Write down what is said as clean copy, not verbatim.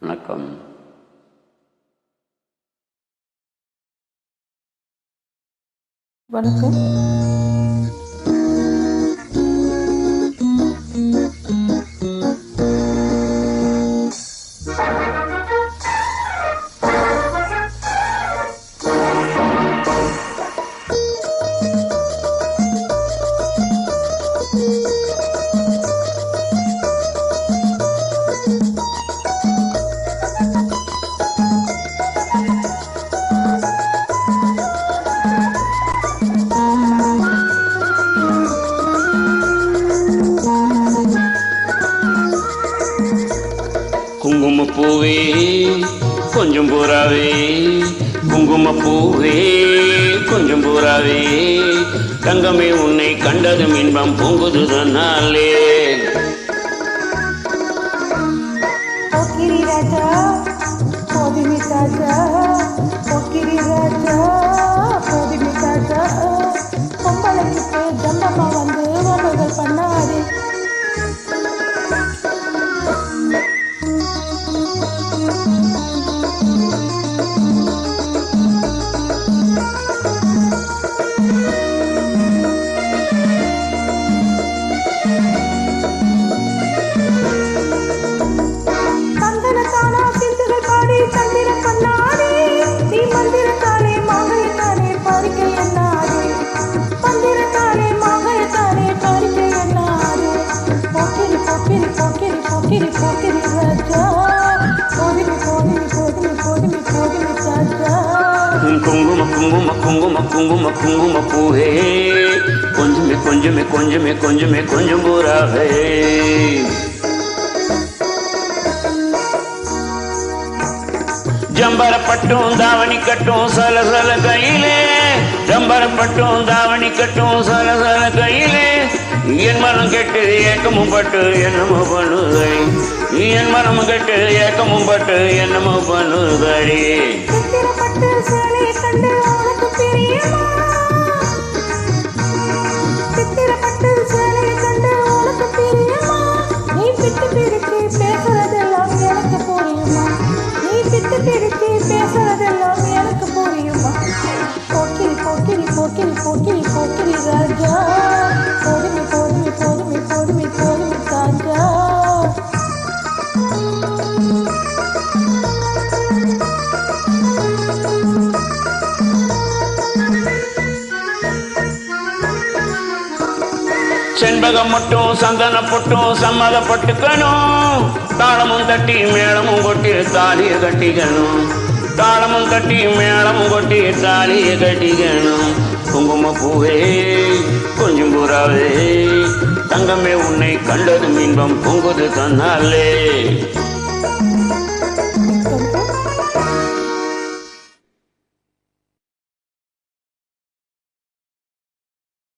வணக்கம். வணக்கம். குங்குமப்பூவே கொஞ்சம் பூராவே, குங்குமப்பூவே கொஞ்சம் பூராவே, தங்கமே உன்னை கண்டதும் இன்பம் பொங்குது தன்னாலே. போக்கிரி ராஜா போதிமி தாஜா, போக்கிரி ராஜா போதிமி தாஜா, பொம்பளைக்கு ஜம்பமா வந்து உறவுகள் பண்ணாதே. குங்கும குங்கும குங்கும குங்கும குங்குமப்பூவே கொஞ்சமே கொஞ்சமே கொஞ்சமே கொஞ்சமே கொஞ்சம் பூராவே. ஜம்பரப்பட்டும் தாவணி கட்டும் சல சல கையிலே, ஜம்பரப்பட்டும் தாவணி கட்டும் சல சல கையிலே, என் மனம் கெட்டு ஏக்கமும் பட்டு என்னமோ பண்ணுதை, என் மனம் கெட்டு ஏக்கமும் பட்டு என்னமோ பண்ணுதடி. ராஜா போதுமே போதுமே போதுமே போதுமே போதுமே ராஜா. செண்பகம் மட்டும் சந்தன பொட்டும் சம்மதப்பட்டுக்கணும், தாளமும் தட்டி மேளமும் கொட்டி தாலியை கட்டிக்கணும், தாளமும் தட்டி மேளமும் கொட்டி தாலியை கட்டிக்கணும். குங்குமப்பூவே கொஞ்சம் பூராவே, தங்கமே உன்னை கண்டதும் இன்பம் பொங்குது தன்னாலே.